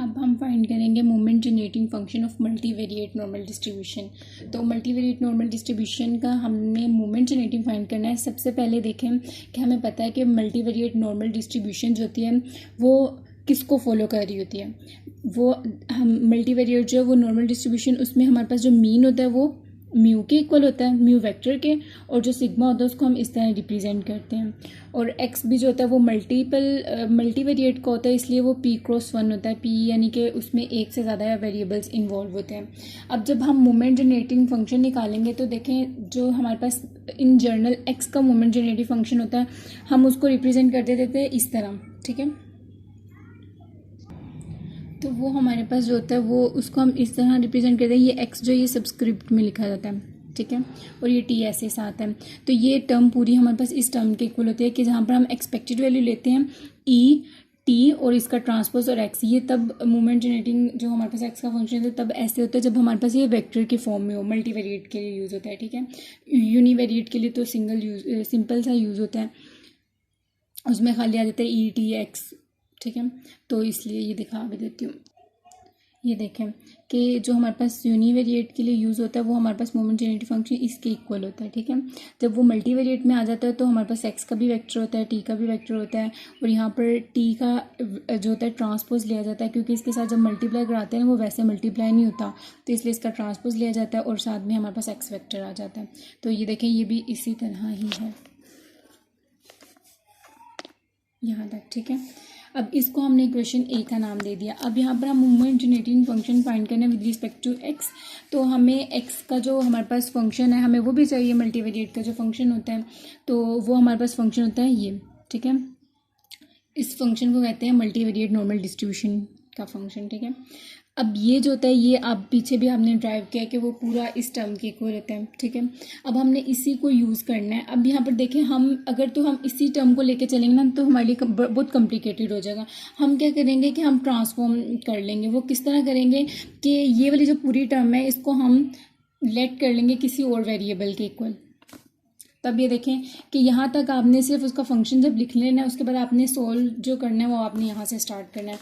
अब हम फाइंड करेंगे moment generating function of multivariate normal distribution. तो मल्टीवेरिएट नॉर्मल डिस्ट्रीब्यूशन का हमने मोमेंट जनरेटिंग फाइंड करना है। सबसे पहले देखें कि हमें पता है कि मल्टीवेरिएट नॉर्मल डिस्ट्रीब्यूशन जो होती है वो किसको फॉलो कर रही होती है। वो हम मल्टीवेरिएट जो है वो नॉर्मल डिस्ट्रीब्यूशन, उसमें हमारे पास जो मीन होता है वो म्यू के इक्वल होता है, म्यू वेक्टर के, और जो सिग्मा होता है उसको हम इस तरह रिप्रेजेंट करते हैं। और एक्स भी जो होता है वो मल्टीवेरिएट का होता है, इसलिए वो पी क्रॉस वन होता है। पी यानी कि उसमें एक से ज़्यादा वेरिएबल्स इन्वॉल्व होते हैं। अब जब हम मोमेंट जनरेटिंग फंक्शन निकालेंगे तो देखें जो हमारे पास इन जनरल एक्स का मोमेंट जनरेटिंग फंक्शन होता है हम उसको रिप्रेजेंट कर देते थे इस तरह, ठीक है। तो वो हमारे पास जो होता है वो उसको हम इस तरह रिप्रेजेंट करते हैं। ये एक्स जो ये सबस्क्रिप्ट में लिखा जाता है, ठीक है, और ये टी ऐसे साथ है। तो ये टर्म पूरी हमारे पास इस टर्म के इक्वल होती है कि जहाँ पर हम एक्सपेक्टेड वैल्यू लेते हैं ई टी और इसका ट्रांसपोज और एक्स, ये तब मोमेंट जनरेटिंग जो हमारे पास एक्स का फंक्शन है तब ऐसे होता है जब हमारे पास ये वेक्टर के फॉर्म में हो। मल्टीवेरिएट के लिए यूज़ होता है, ठीक है। यूनिवेरिएट के लिए तो सिंपल सा यूज़ होता है, उसमें खाली आ जाता है ई टी एक्स, ठीक है। तो इसलिए ये दिखा भी देती हूँ। ये देखें कि जो हमारे पास यूनिवेरिएट के लिए यूज़ होता है वो हमारे पास मोमेंट जनरेटिंग फंक्शन इसके इक्वल होता है, ठीक है। जब वो मल्टीवेरिएट में आ जाता है तो हमारे पास एक्स का भी वेक्टर होता है, टी का भी वेक्टर होता है, और यहाँ पर टी का जो होता है ट्रांसपोज लिया जाता है, क्योंकि इसके साथ जब मल्टीप्लाई कराते हैं वो वैसे मल्टीप्लाई नहीं होता, तो इसलिए इसका ट्रांसपोज लिया जाता है और साथ में हमारे पास एक्स वेक्टर आ जाता है। तो ये देखें ये भी इसी तरह ही है यहाँ तक, ठीक है। अब इसको हमने इक्वेशन ए का नाम दे दिया। अब यहाँ पर हम मोमेंट जनरेटिंग फंक्शन फाइंड करना है विद रिस्पेक्ट टू एक्स। तो हमें एक्स का जो हमारे पास फंक्शन है हमें वो भी चाहिए, मल्टीवेरिएट का जो फंक्शन होता है तो वो हमारे पास फंक्शन होता है ये, ठीक है। इस फंक्शन को कहते हैं मल्टीवेरिएट नॉर्मल डिस्ट्रीब्यूशन का फंक्शन, ठीक है। अब ये जो होता है ये अब पीछे भी हमने ड्राइव किया कि वो पूरा इस टर्म के इक्वल होता है, ठीक है। अब हमने इसी को यूज़ करना है। अब यहाँ पर देखें हम इसी टर्म को लेके चलेंगे ना तो हमारे लिए बहुत कॉम्प्लिकेटेड हो जाएगा। हम क्या करेंगे कि हम ट्रांसफॉर्म कर लेंगे। वो किस तरह करेंगे कि ये वाली जो पूरी टर्म है इसको हम लेट कर लेंगे किसी और वेरिएबल के इक्वल। तब ये देखें कि यहाँ तक आपने सिर्फ उसका फंक्शन जब लिख लेना है उसके बाद आपने सोल्व जो करना है वो आपने यहाँ से स्टार्ट करना है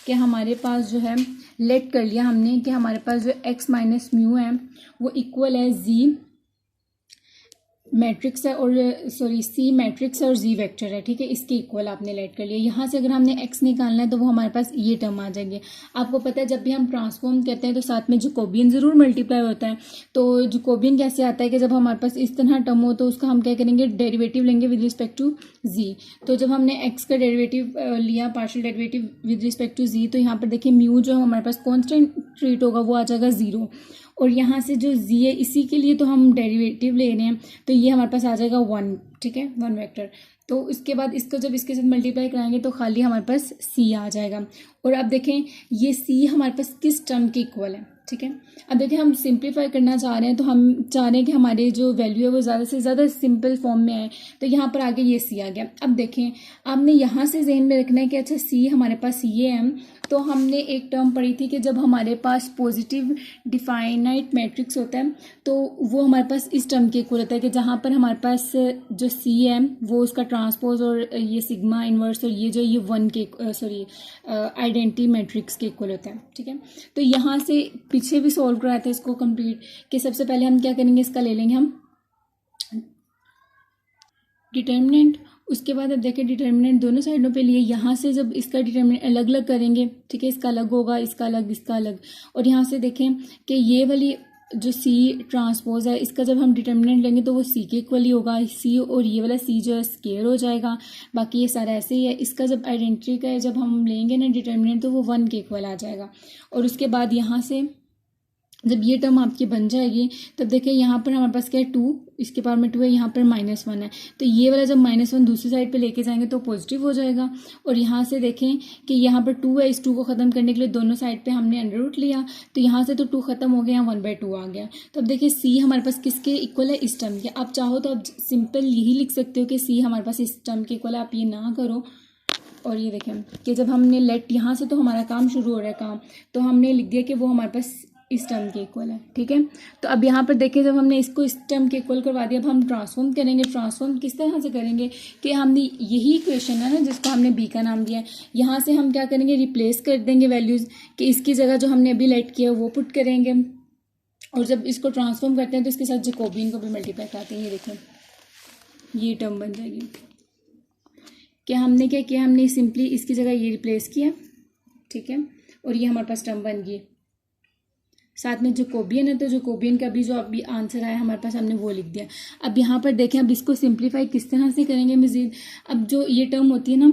कि हमारे पास जो है लेट कर लिया हमने कि हमारे पास जो x माइनस म्यू है वो इक्वल है z मैट्रिक्स है और c मैट्रिक्स और z वेक्टर है, ठीक है। इसके इक्वल आपने लेट कर लिया। यहाँ से अगर हमने x निकालना है तो वो हमारे पास ये टर्म आ जाएंगे। आपको पता है जब भी हम ट्रांसफॉर्म करते हैं तो साथ में जैकोबियन ज़रूर मल्टीप्लाई होता है। तो जैकोबियन कैसे आता है कि जब हमारे पास इस तरह टर्म हो तो उसका हम क्या करेंगे डेरिवेटिव लेंगे विद रिस्पेक्ट टू z। तो जब हमने x का डेरिवेटिव लिया partial derivative with respect to z तो यहाँ पर देखिए म्यू जो हमारे पास कॉन्स्टेंट ट्रीट होगा वो आ जाएगा 0, और यहाँ से जो z है इसी के लिए तो हम डेरिवेटिव ले रहे हैं तो ये हमारे पास आ जाएगा 1, ठीक है, 1 वेक्टर। तो इसके बाद इसको जब इसके साथ मल्टीप्लाई कराएंगे तो खाली हमारे पास c आ जाएगा। और अब देखें ये c हमारे पास किस टर्म के इक्वल है, ठीक है। अब देखिए हम सिंप्लीफाई करना चाह रहे हैं तो हम चाह रहे हैं कि हमारे जो वैल्यू है वो ज़्यादा से ज़्यादा सिंपल फॉर्म में आए। तो यहाँ पर आगे ये c आ गया। अब देखें आपने यहाँ से ज़हन में रखना है कि अच्छा c हमारे पास ये है। तो हमने एक टर्म पढ़ी थी कि जब हमारे पास पॉजिटिव डिफाइनाइट मैट्रिक्स होता है तो वो हमारे पास इस टर्म के इक्वल होता है कि जहाँ पर हमारे पास जो c है वो उसका ट्रांसपोज और ये सिग्मा इन्वर्स और ये जो ये 1 के आइडेंटिटी मैट्रिक्स के इक्वल होता है, ठीक है। तो यहाँ से पीछे भी सॉल्व कराया था इसको कंप्लीट कि सबसे पहले हम क्या करेंगे इसका ले लेंगे हम डिटर्मिनेंट। उसके बाद अब देखिए डिटर्मिनेंट दोनों साइडों पे लिए, यहाँ से जब इसका डिटर्मिनेंट अलग अलग करेंगे, ठीक है, इसका अलग होगा, इसका अलग, इसका अलग। और यहाँ से देखें कि ये वाली जो c ट्रांसपोज है इसका जब हम डिटर्मिनेंट लेंगे तो वो c के इक्वल ही होगा, c और ये वाला c जो है स्केयर हो जाएगा। बाकी ये सारा ऐसे ही है। इसका जब आइडेंटिटी का है जब हम लेंगे ना डिटर्मिनेंट तो वो 1 के इक्वल आ जाएगा। और उसके बाद यहाँ से जब ये टर्म आपकी बन जाएगी तब देखिए यहाँ पर हमारे पास क्या है 2, इसके पावर में 2 है, यहाँ पर -1 है। तो ये वाला जब -1 दूसरी साइड पे लेके जाएंगे तो पॉजिटिव हो जाएगा। और यहाँ से देखें कि यहाँ पर 2 है, इस 2 को ख़त्म करने के लिए दोनों साइड पे हमने अंडर रूट लिया तो यहाँ से तो 2 ख़त्म हो गया, यहाँ 1/2 आ गया। तो अब देखिए c हमारे पास किसके इक्वल है, इस टर्म के। आप चाहो तो अब सिंपल यही लिख सकते हो कि c हमारे पास इस टर्म के इक्वल है, आप ये ना करो। और ये देखें कि जब हमने लेट यहाँ से तो हमारा काम शुरू हो रहा है काम, तो हमने लिख दिया कि वो हमारे पास इस टर्म के इक्वल है, ठीक है। तो अब यहाँ पर देखिए जब हमने इसको इस टर्म के इक्वल करवा दिया, अब हम ट्रांसफॉर्म करेंगे। ट्रांसफॉर्म किस तरह से करेंगे कि हमने यही इक्वेशन है ना जिसको हमने बी का नाम दिया है, यहाँ से हम क्या करेंगे, रिप्लेस कर देंगे वैल्यूज़, कि इसकी जगह जो हमने अभी लेट किया वो पुट करेंगे, और जब इसको ट्रांसफॉर्म करते हैं तो इसके साथ जैकोबियन को भी मल्टीप्लाई करते हैं। ये देखो ये टर्म बन जाएगी। क्या हमने क्या किया, हमने सिंपली इसकी जगह ये रिप्लेस किया, ठीक है, और ये हमारे पास टर्म बन गई। साथ में जैकोबियन है तो जैकोबियन का भी जो अभी आंसर आया हमारे पास हमने वो लिख दिया। अब यहाँ पर देखें, अब इसको सिंप्लीफाई किस तरह से करेंगे मज़ीद। अब जो ये टर्म होती है ना,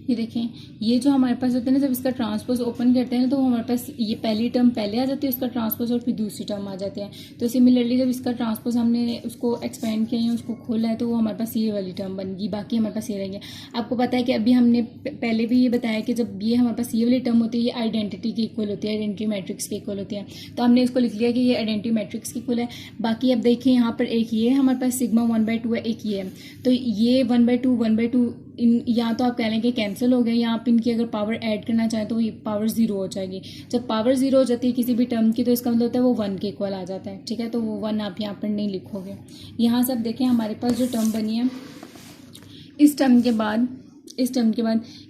ये देखें, ये जो हमारे पास होता है ना, जब इसका ट्रांसपोज ओपन करते हैं ना तो हमारे पास ये पहली टर्म पहले आ जाती है उसका ट्रांसपोज, और फिर दूसरी टर्म आ जाते हैं। तो सिमिलरली जब इसका ट्रांसपोज हमने उसको एक्सपेंड किया है, उसको खोला है, तो वो हमारे पास ये वाली टर्म बन गई, बाकी हमारे पास ये रह गया। आपको पता है कि अभी हमने पहले भी ये बताया कि जब ये हमारे पास ये वाली टर्म होती है, ये आइडेंटिटी के इक्वल होती है, आइडेंटिटी मैट्रिक्स के इक्वल होती है। तो हमने इसको लिख लिया कि ये आइडेंटिटी मैट्रिक्स के इक्वल है। बाकी अब देखिए यहाँ पर एक ये हमारे पास सिग्मा 1/2 है, एक ये है, तो ये 1/2 इन या तो आप कह लेंगे कैंसिल हो गए, या आप इनकी अगर पावर ऐड करना चाहें तो ये पावर 0 हो जाएगी। जब पावर 0 हो जाती है किसी भी टर्म की तो इसका मतलब होता है वो 1 के इक्वल आ जाता है, ठीक है। तो वो 1 आप यहाँ पर नहीं लिखोगे। यहाँ से आप देखें हमारे पास जो टर्म बनी है, इस टर्म के बाद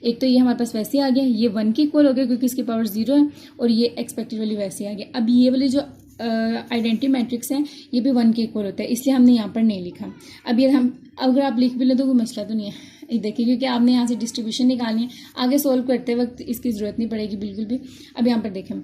एक तो ये हमारे पास वैसे आ गया, ये 1 के इक्वल हो गया क्योंकि इसकी पावर 0 है, और ये एक्सपेक्टेड वाली वैसे आ गया। अब ये वाली जो आइडेंटिटी मैट्रिक्स है ये भी 1 के इक्वल होता है, इसलिए हमने यहाँ पर नहीं लिखा। अब ये हम अगर आप लिख भी लें तो कोई मसला तो नहीं है, देखिए, क्योंकि आपने यहाँ से डिस्ट्रीब्यूशन निकालनी है, आगे सोल्व करते वक्त इसकी ज़रूरत नहीं पड़ेगी बिल्कुल भी। अब यहाँ पर देखें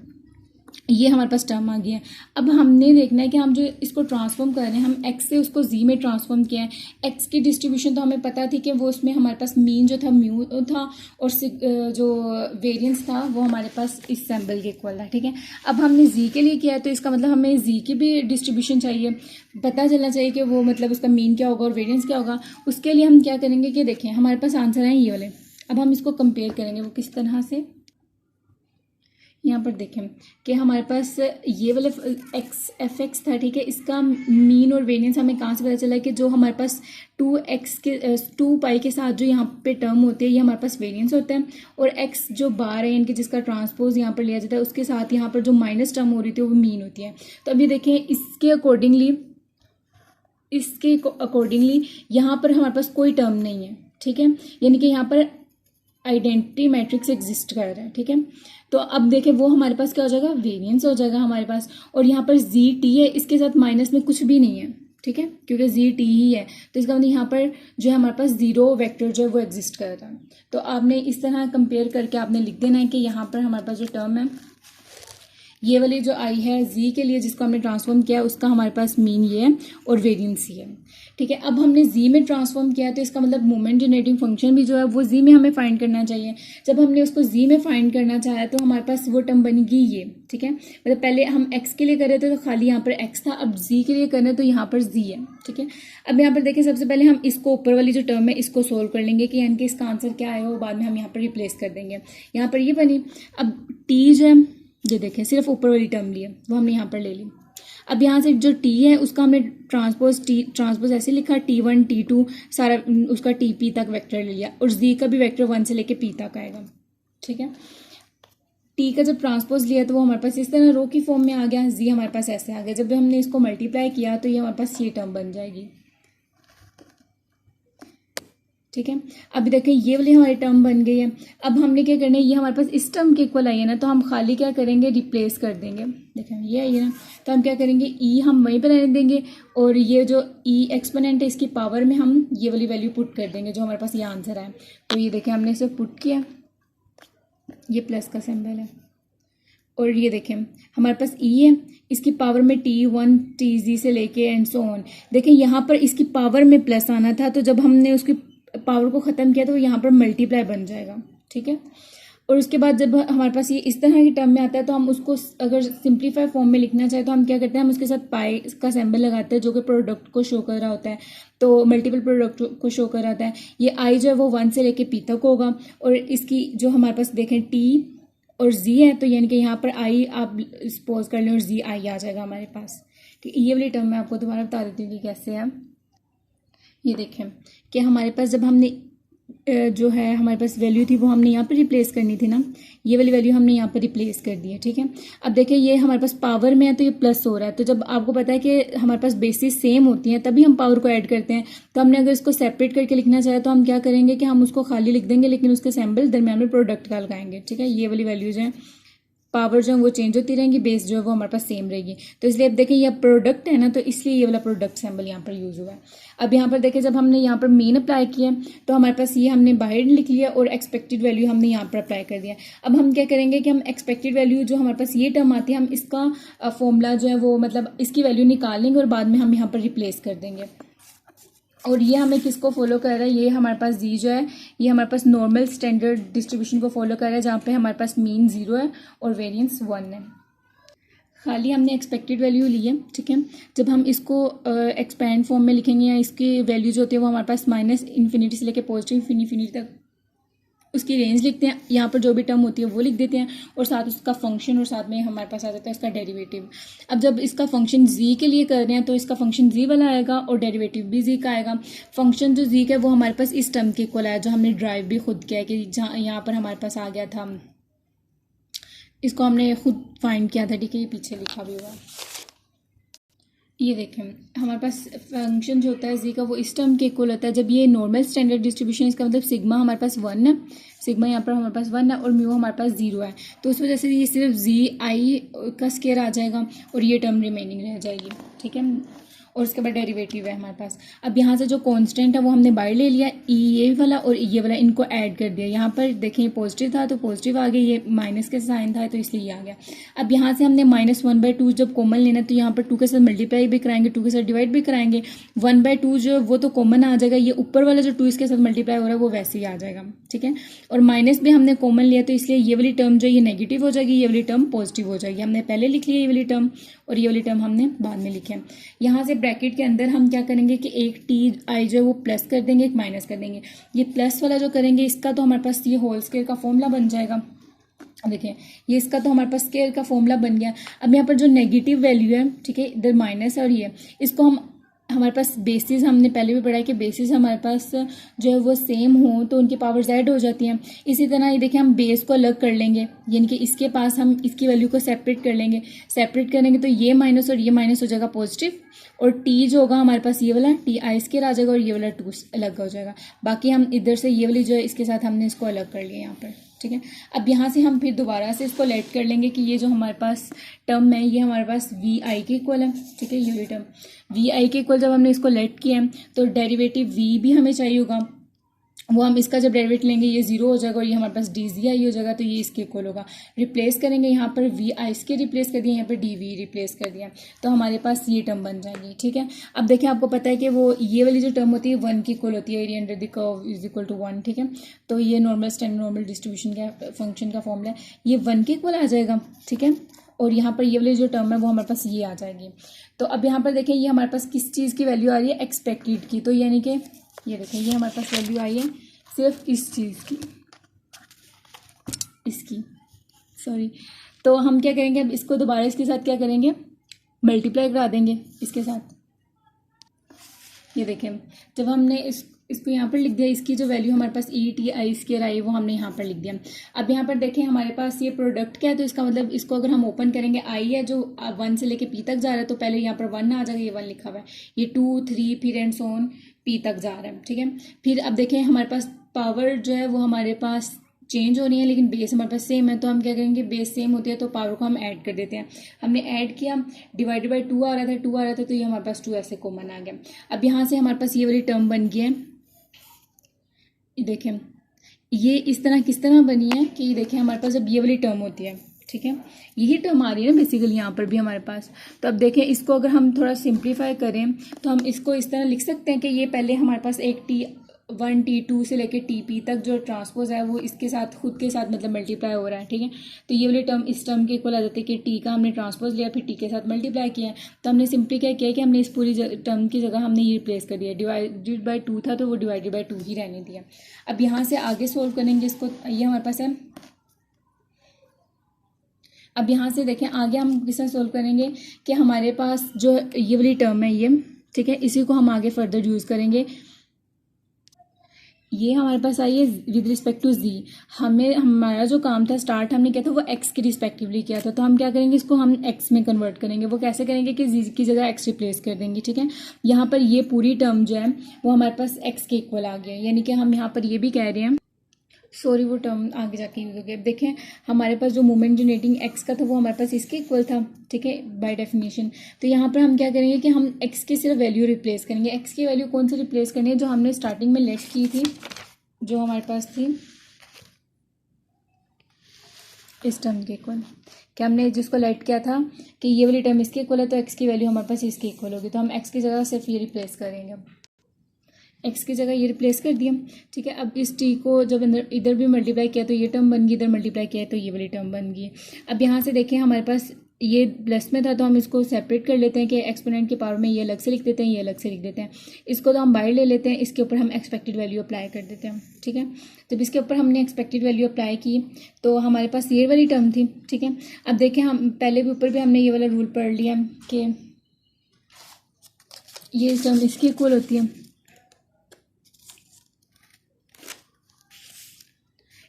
ये हमारे पास टर्म आ गया है। अब हमने देखना है कि हम जो इसको ट्रांसफॉर्म कर रहे हैं, हम x से उसको z में ट्रांसफॉर्म किया है। x की डिस्ट्रीब्यूशन तो हमें पता थी कि वो उसमें हमारे पास मीन जो था म्यू था, और जो वेरिएंस था वो हमारे पास इस सैम्पल के इक्वल था, ठीक है। अब हमने z के लिए किया है तो इसका मतलब हमें z की भी डिस्ट्रीब्यूशन चाहिए, पता चलना चाहिए कि वो मतलब उसका मीन क्या होगा और वेरियंस क्या होगा। उसके लिए हम क्या करेंगे कि देखें हमारे पास आंसर है ये वाले, अब हम इसको कंपेयर करेंगे वो किस तरह से। यहाँ पर देखें कि हमारे पास ये वाला f(x) था, ठीक है, इसका मीन और वेरिएंस हमें कहाँ से पता चला कि जो हमारे पास 2 पाई के साथ जो यहाँ पे टर्म होते हैं ये हमारे पास वेरिएंस होता है, और x जो बार है इनके जिसका ट्रांसपोज यहाँ पर लिया जाता है उसके साथ यहाँ पर जो माइनस टर्म हो रही थी वो मीन होती है। तो अभी देखें इसके अकॉर्डिंगली यहाँ पर हमारे पास कोई टर्म नहीं है, ठीक है, यानी कि यहाँ पर आइडेंटिटी मैट्रिक्स एग्जिस्ट कर रहा है, ठीक है। तो अब देखें वो हमारे पास क्या हो जाएगा, वेरिएंस हो जाएगा हमारे पास, और यहाँ पर zt है, इसके साथ माइनस में कुछ भी नहीं है, ठीक है, क्योंकि zt ही है, तो इसका मतलब यहाँ पर जो है हमारे पास 0 वेक्टर जो है वो एग्जिस्ट कर रहा है। तो आपने इस तरह कंपेयर करके आपने लिख देना है कि यहाँ पर हमारे पास जो टर्म है ये वाली जो आई है z के लिए जिसको हमने ट्रांसफॉर्म किया उसका हमारे पास मीन ये है और वेरिएंस ये है, ठीक है। अब हमने z में ट्रांसफॉर्म किया तो इसका मतलब मोमेंट जनरेटिंग फंक्शन भी जो है वो z में हमें फाइंड करना चाहिए। जब हमने उसको z में फाइंड करना चाहा तो हमारे पास वो टर्म बनेगी ये, ठीक है, मतलब पहले हम x के लिए कर रहे थे तो खाली यहाँ पर x था, अब z के लिए कर रहे हैं तो यहाँ पर z है, ठीक है। अब यहाँ पर देखिए सबसे पहले हम इसको ऊपर वाली जो टर्म है इसको सोल्व कर लेंगे कि यानी कि इसका आंसर क्या आएगा, वो बाद में हम यहाँ पर रिप्लेस कर देंगे। यहाँ पर ये बनी, अब t जो है ये देखें सिर्फ ऊपर वाली टर्म ली है वो हमने यहाँ पर ले ली। अब यहाँ से जो t है उसका हमने ट्रांसपोज ऐसे लिखा t1 t2 सारा उसका tp तक वेक्टर ले लिया, और z का भी वेक्टर 1 से लेके p तक आएगा, ठीक है। t का जब ट्रांसपोज लिया तो वो हमारे पास इस तरह रो की फॉर्म में आ गया, z हमारे पास ऐसे आ गया। जब हमने इसको मल्टीप्लाई किया तो ये हमारे पास ये टर्म बन जाएगी, ठीक है। अभी देखें ये वाली हमारी टर्म बन गई है। अब हमने क्या करना है, ये हमारे पास इस टर्म के इक्वल आई है ना, तो हम खाली क्या करेंगे, रिप्लेस कर देंगे। देखें ये आई है ना, तो हम क्या करेंगे e हम वहीं पर रहने देंगे, और ये जो e एक्सपोनेंट है इसकी पावर में हम ये वाली वैल्यू पुट कर देंगे जो हमारे पास ये आंसर है। तो ये देखें हमने इसे पुट किया, ये प्लस का सिंबल है, और ये देखें हमारे पास e है, इसकी पावर में t1 tz से लेके एंड सो ऑन। देखें यहाँ पर इसकी पावर में प्लस आना था, तो जब हमने उसकी पावर को ख़त्म किया तो यहाँ पर मल्टीप्लाई बन जाएगा, ठीक है। और उसके बाद जब हमारे पास ये इस तरह की टर्म में आता है तो हम उसको अगर सिंप्लीफाई फॉर्म में लिखना चाहे तो हम क्या करते हैं, हम उसके साथ पाई का सिंबल लगाते हैं जो कि प्रोडक्ट को शो कर रहा होता है, तो मल्टीपल प्रोडक्ट को शो कर रहा होता है। ये आई जो है वो 1 से लेके p तक होगा, और इसकी जो हमारे पास देखें t और z है, तो यानी कि यहाँ पर आई आप सपोज कर लें और z आई आ जाएगा हमारे पास, ठीक। ये वाली टर्म मैं आपको दोबारा बता देती हूँ कि कैसे है। ये देखें कि हमारे पास जब हमने जो है हमारे पास वैल्यू थी वो हमने यहाँ पर रिप्लेस करनी थी ना, ये वाली वैल्यू हमने यहाँ पर रिप्लेस कर दी है। ठीक है, अब देखिए ये हमारे पास पावर में है तो ये प्लस हो रहा है, तो जब आपको पता है कि हमारे पास बेसिस सेम होती हैं तभी हम पावर को ऐड करते हैं। तो हमने अगर इसको सेपरेट करके लिखना चाहे तो हम क्या करेंगे कि हम उसको खाली लिख देंगे, लेकिन उसके सिंबल दरम्यान में प्रोडक्ट का लगाएंगे। ठीक है, ये वाली वैल्यूज हैं, पावर जो है वो चेंज होती रहेंगी, बेस जो है वो हमारे पास सेम रहेगी। तो इसलिए अब देखें ये प्रोडक्ट है ना, तो इसलिए ये वाला प्रोडक्ट सिंबल यहाँ पर यूज हुआ है। अब यहाँ पर देखें जब हमने यहाँ पर मीन अप्लाई किया तो हमारे पास ये हमने बाहर लिख लिया और एक्सपेक्टेड वैल्यू हमने यहाँ पर अप्लाई कर दिया। अब हम क्या करेंगे कि हम एक्सपेक्टेड वैल्यू जो हमारे पास ये टर्म आती है, हम इसका फॉर्मूला जो है वो मतलब इसकी वैल्यू निकालेंगे और बाद में हम यहाँ पर रिप्लेस कर देंगे। और ये हमें किसको फॉलो कर रहा है, ये हमारे पास जी जो है ये हमारे पास नॉर्मल स्टैंडर्ड डिस्ट्रीब्यूशन को फॉलो कर रहा है, जहाँ पे हमारे पास मीन 0 है और वेरिएंस 1 है। खाली हमने एक्सपेक्टेड वैल्यू ली है। ठीक है, जब हम इसको एक्सपैंड फॉर्म में लिखेंगे या इसकी वैल्यू जो होती है वो हमारे पास माइनस इन्फिनिटी से लेकर पॉजिटिव इन्फिनिटी तक उसकी रेंज लिखते हैं, यहाँ पर जो भी टर्म होती है वो लिख देते हैं और साथ उसका फंक्शन और साथ में हमारे पास आ जाता है इसका डेरिवेटिव। अब जब इसका फंक्शन जी के लिए कर रहे हैं तो इसका फंक्शन जी वाला आएगा और डेरिवेटिव भी जी का आएगा। फंक्शन जो जी का है वो हमारे पास इस टर्म के इक्वल आया जो हमने ड्राइव भी खुद किया है कि जहाँ यहाँ पर हमारे पास आ गया था, इसको हमने खुद फाइंड किया था। ठीक है, ये पीछे लिखा भी हुआ है, ये देखें हमारे पास फंक्शन जो होता है जी का वो इस टर्म के इक्वल होता है। जब ये नॉर्मल स्टैंडर्ड डिस्ट्रीब्यूशन है, इसका मतलब सिग्मा हमारे पास 1 है, सिग्मा यहाँ पर हमारे पास 1 है और म्यू हमारे पास 0 है, तो उस वजह से ये सिर्फ जी आई का स्केयर आ जाएगा और ये टर्म रिमेनिंग रह जाएगी। ठीक है, और उसके बाद डेरिवेटिव है हमारे पास। अब यहाँ से जो कांस्टेंट है वो हमने बाहर ले लिया, ये वाला और ये वाला इनको ऐड कर दिया। यहाँ पर देखें ये पॉजिटिव था तो पॉजिटिव आ गया, ये माइनस के साइन था तो इसलिए ये आ गया। अब यहाँ से हमने -1/2 जब कॉमन लेना तो यहाँ पर 2 के साथ मल्टीप्लाई भी कराएंगे, 2 के साथ डिवाइड भी कराएंगे। 1/2 जो वो तो कॉमन आ जाएगा, ये ऊपर वाला जो 2 इसके साथ मल्टीप्लाई हो रहा है वो वैसे ही आ जाएगा। ठीक है, और माइनस भी हमने कॉमन लिया तो इसलिए ये वाली टर्म जो ये नेगेटिव हो जाएगी, ये वाली टर्म पॉजिटिव हो जाएगी। हमने पहले लिख लिया ये वाली टर्म और ये वाली टर्म हमने बाद में लिखी है। यहाँ से ब्रैकेट के अंदर हम क्या करेंगे कि एक टी आई जो है वो प्लस कर देंगे, एक माइनस कर देंगे। ये प्लस वाला जो करेंगे इसका तो हमारे पास ये होल स्क्वायर का फॉर्मूला बन जाएगा। देखिए ये इसका तो हमारे पास स्क्वायर का फॉर्मूला बन गया। अब यहाँ पर जो नेगेटिव वैल्यू है, ठीक है, इधर माइनस और ये, इसको हम हमारे पास बेसिस हमने पहले भी पढ़ा है कि बेसिस हमारे पास जो है वो सेम हो तो उनकी पावर जेड हो जाती हैं। इसी तरह ये देखिए हम बेस को अलग कर लेंगे, यानी कि इसके पास हम इसकी वैल्यू को सेपरेट कर लेंगे। सेपरेट करेंगे तो ये माइनस और ये माइनस हो जाएगा पॉजिटिव, और टी जो होगा हमारे पास ये वाला टी आई स्क्वायर आ जाएगा और ये वाला 2 अलग हो जाएगा। बाकी हम इधर से ये वाली जो है इसके साथ हमने इसको अलग कर लिया यहाँ पर। ठीक है, अब यहाँ से हम फिर दोबारा से इसको लेट कर लेंगे कि ये जो हमारे पास टर्म है ये हमारे पास वी आई के इक्वल है। ठीक है, ये टर्म वी आई के इक्वल जब हमने इसको लेट किया है तो डेरिवेटिव वी भी हमें चाहिए होगा, वो हम इसका जब डेरिवेटिव लेंगे ये 0 हो जाएगा और ये हमारे पास डी जी आई हो जाएगा, तो ये इसके इक्वल होगा। रिप्लेस करेंगे यहाँ पर वी आई इसके रिप्लेस कर दिया, यहाँ पर डी वी रिप्लेस कर दिया, तो हमारे पास ये टर्म बन जाएंगी। ठीक है, अब देखिए आपको पता है कि वो ये वाली जो टर्म होती है 1 की इक्वल होती है, area under the curve is equal to 1। ठीक है, तो ये नॉर्मल स्टैंडर्ड नॉर्मल डिस्ट्रीब्यूशन का फंक्शन का फॉर्मूला है, ये 1 के इक्वल आ जाएगा। ठीक है, और यहाँ पर ये वाली जो टर्म है वो हमारे पास ये आ जाएगी। तो अब यहाँ पर देखें ये हमारे पास किस चीज़ की वैल्यू आ रही है, एक्सपेक्टेड की। तो यानी कि ये देखें ये हमारे पास वैल्यू आई है सिर्फ इस चीज़ की, इसकी, सॉरी। तो हम क्या करेंगे, अब इसको दोबारा इसके साथ क्या करेंगे, मल्टीप्लाई करा देंगे इसके साथ। ये देखें जब हमने इसको यहाँ पर लिख दिया, इसकी जो वैल्यू हमारे पास ई टी आई स्क्वायर आई वो हमने यहाँ पर लिख दिया। अब यहाँ पर देखें हमारे पास ये प्रोडक्ट क्या है, तो इसका मतलब इसको अगर हम ओपन करेंगे, आई है जो 1 से लेके पी तक जा रहा है, तो पहले यहाँ पर 1 आ जाएगा, ये 1 लिखा हुआ है, ये 2 3 फिर एंड सो ऑन पी तक जा रहा है। ठीक है, फिर अब देखें हमारे पास पावर जो है वो हमारे पास चेंज हो रही है लेकिन बेस हमारे पास सेम है, तो हम क्या करेंगे, बेस सेम होती है तो पावर को हम ऐड कर देते हैं। हमने ऐड किया, डिवाइडेड बाई 2 आ रहा था, 2 आ रहा था, तो ये हमारे पास 2 ऐसे कॉमन आ गया। अब यहाँ से हमारे पास ये वाली टर्म बन गई है, देखें ये इस तरह किस तरह बनी है कि देखें हमारे पास जब ये वाली टर्म होती है, ठीक है, यही टर्म आ रही है ना बेसिकली यहाँ पर भी हमारे पास। तो अब देखें इसको अगर हम थोड़ा सिंप्लीफाई करें तो हम इसको इस तरह लिख सकते हैं कि ये पहले हमारे पास एक T1 T2 से लेके TP तक जो ट्रांसपोज है वो इसके साथ खुद के साथ मतलब मल्टीप्लाई हो रहा है। ठीक है, तो ये वाली टर्म इस टर्म के इक्वल आ जाती है कि T का हमने ट्रांसपोज लिया फिर T के साथ मल्टीप्लाई किया, तो हमने सिंपली क्या किया कि हमने इस पूरी टर्म की जगह हमने ये रिप्लेस कर दिया, डिवाइडेड बाई 2 था तो वो डिवाइडेड बाई 2 ही रहने दिया। अब यहाँ से आगे सोल्व करेंगे इसको, ये हमारे पास है। अब यहाँ से देखें आगे हम किस तरह सोल्व करेंगे कि हमारे पास जो ये वाली टर्म है ये, ठीक है, इसी को हम आगे फर्दर यूज़ करेंगे। ये हमारे पास आई है विद रिस्पेक्ट टू जी। हमें हमारा जो काम था स्टार्ट हमने किया था वो एक्स के रिस्पेक्टिवली किया था, तो हम क्या करेंगे, इसको हम एक्स में कन्वर्ट करेंगे। वो कैसे करेंगे कि जी की जगह एक्स रिप्लेस कर देंगे, ठीक है। यहाँ पर ये पूरी टर्म जो है वो हमारे पास एक्स के इक्वल आ गया, यानी कि हम यहाँ पर ये भी कह रहे हैं, सॉरी वो टर्म आगे जाके यूज हो गया। देखें हमारे पास जो मोमेंट जनरेटिंग एक्स का था वो हमारे पास इसके इक्वल था, ठीक है, बाय डेफिनेशन। तो यहाँ पर हम क्या करेंगे कि हम एक्स की सिर्फ वैल्यू रिप्लेस करेंगे। एक्स की वैल्यू कौन सी रिप्लेस करनी है, जो हमने स्टार्टिंग में लेट की थी, जो हमारे पास थी इस टर्म के इक्वल, कि हमने जिसको लेट किया था कि ये वाली टर्म इसके इक्वल है, तो एक्स की वैल्यू हमारे पास इसके इक्वल होगी। तो हम एक्स की जगह सिर्फ ये रिप्लेस करेंगे, एक्स की जगह ये रिप्लेस कर दिया, ठीक है। अब इस टी को जब इधर भी मल्टीप्लाई किया तो ये टर्म बन गई, इधर मल्टीप्लाई किया तो ये वाली टर्म बन गई। अब यहाँ से देखें हमारे पास ये प्लस में था तो हम इसको सेपरेट कर लेते हैं कि एक्सपोनेंट के पावर में ये अलग से लिख देते हैं, ये अलग से लिख देते हैं। इसको तो हम बाहर ले लेते हैं, इसके ऊपर हम एक्सपेक्टेड वैल्यू अप्लाई कर देते हैं, ठीक है। जब इसके ऊपर हमने एक्सपेक्टेड वैल्यू अप्लाई की तो हमारे पास ये वाली टर्म थी, ठीक है। अब देखें हम पहले भी ऊपर भी हमने ये वाला रूल पढ़ लिया कि ये टर्म इसकी इक्वल होती है,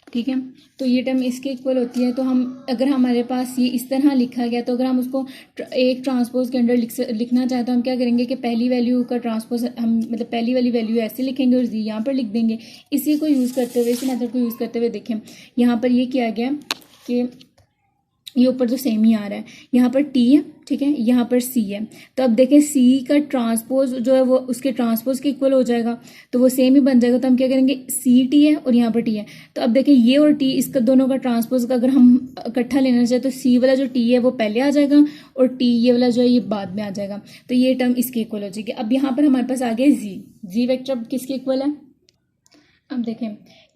ठीक है। तो ये टर्म इसके इक्वल होती है, तो हम अगर हमारे पास ये इस तरह लिखा गया तो अगर हम उसको एक ट्रांसपोज के अंडर लिखना चाहें तो हम क्या करेंगे कि पहली वैल्यू का ट्रांसपोज हम मतलब पहली वाली वैल्यू ऐसे लिखेंगे और जी यहाँ पर लिख देंगे। इसी को यूज़ करते हुए, इसी मेथड को यूज़ करते हुए देखें यहाँ पर ये किया गया कि ये ऊपर तो सेम ही आ रहा है, यहाँ पर टी है, ठीक है, यहाँ पर सी है। तो अब देखें सी का ट्रांसपोज जो है वो उसके ट्रांसपोज के इक्वल हो जाएगा, तो वो सेम ही बन जाएगा। तो हम क्या करेंगे, सी टी है और यहाँ पर टी है, तो अब देखें ये और टी इसका दोनों का ट्रांसपोज का अगर हम इकट्ठा लेना चाहे तो सी वाला जो टी है वो पहले आ जाएगा और टी ये वाला जो है ये बाद में आ जाएगा। तो ये टर्म इसके इक्वल हो जाएगी। अब यहाँ पर हमारे पास आ गया जी, जी वेक्टर किसके इक्वल है। अब देखें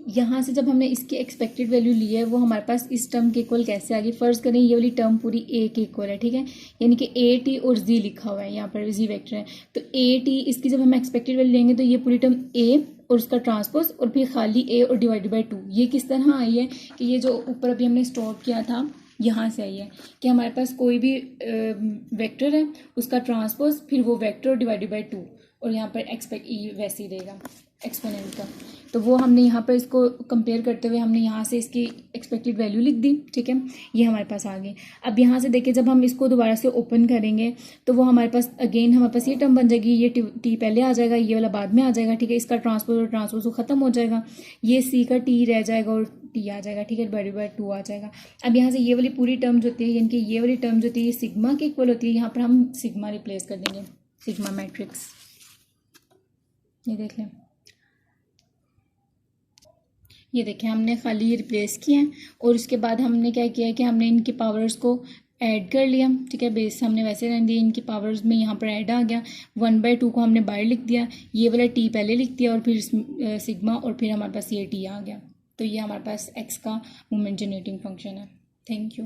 यहाँ से जब हमने इसकी एक्सपेक्टेड वैल्यू ली है वो हमारे पास इस टर्म के इक्वल कैसे आ गई। फर्ज करें ये वाली टर्म पूरी ए के इक्वल है, ठीक है, यानी कि ए टी और जी लिखा हुआ है, यहाँ पर जी वेक्टर है। तो ए टी इसकी जब हम एक्सपेक्टेड वैल्यू लेंगे तो ये पूरी टर्म ए और उसका ट्रांसपोज और फिर खाली ए और डिवाइडेड बाई 2। ये किस तरह आई है कि ये जो ऊपर अभी हमने स्टॉप किया था यहाँ से आई है कि हमारे पास कोई भी वेक्टर है उसका ट्रांसपोज फिर वो वेक्टर डिवाइडेड बाई 2 और यहाँ पर एक्सपेक्ट वैसे ही देगा एक्सपोनेंट का। तो वो हमने यहाँ पर इसको कंपेयर करते हुए हमने यहाँ से इसकी एक्सपेक्टेड वैल्यू लिख दी, ठीक है, ये हमारे पास आ गई। अब यहाँ से देखिए जब हम इसको दोबारा से ओपन करेंगे तो वो हमारे पास अगेन हमारे पास ये टर्म बन जाएगी, ये टी पहले आ जाएगा, ये वाला बाद में आ जाएगा, ठीक है। इसका ट्रांसपोज और ट्रांसपोज खत्म हो जाएगा, ये सी का टी रह जाएगा और टी आ जाएगा, ठीक है, डिवाइडेड बाय 2 आ जाएगा। अब यहाँ से ये वाली पूरी टर्म जो होती है यानी कि ये वाली टर्म जो होती है ये सिग्मा के इक्वल होती है, यहाँ पर हम सिग्मा रिप्लेस कर देंगे, सिग्मा मैट्रिक्स, ये देख लें, ये देखें हमने खाली ये रिप्लेस किया है और उसके बाद हमने क्या किया है कि हमने इनकी पावर्स को ऐड कर लिया, ठीक है। बेस हमने वैसे रहने दिया, इनकी पावर्स में यहाँ पर ऐड आ गया, 1/2 को हमने बाहर लिख दिया, ये वाला टी पहले लिख दिया और फिर सिग्मा और फिर हमारे पास ये टी आ गया। तो ये हमारे पास एक्स का मोमेंट जनरेटिंग फंक्शन है। Thank you.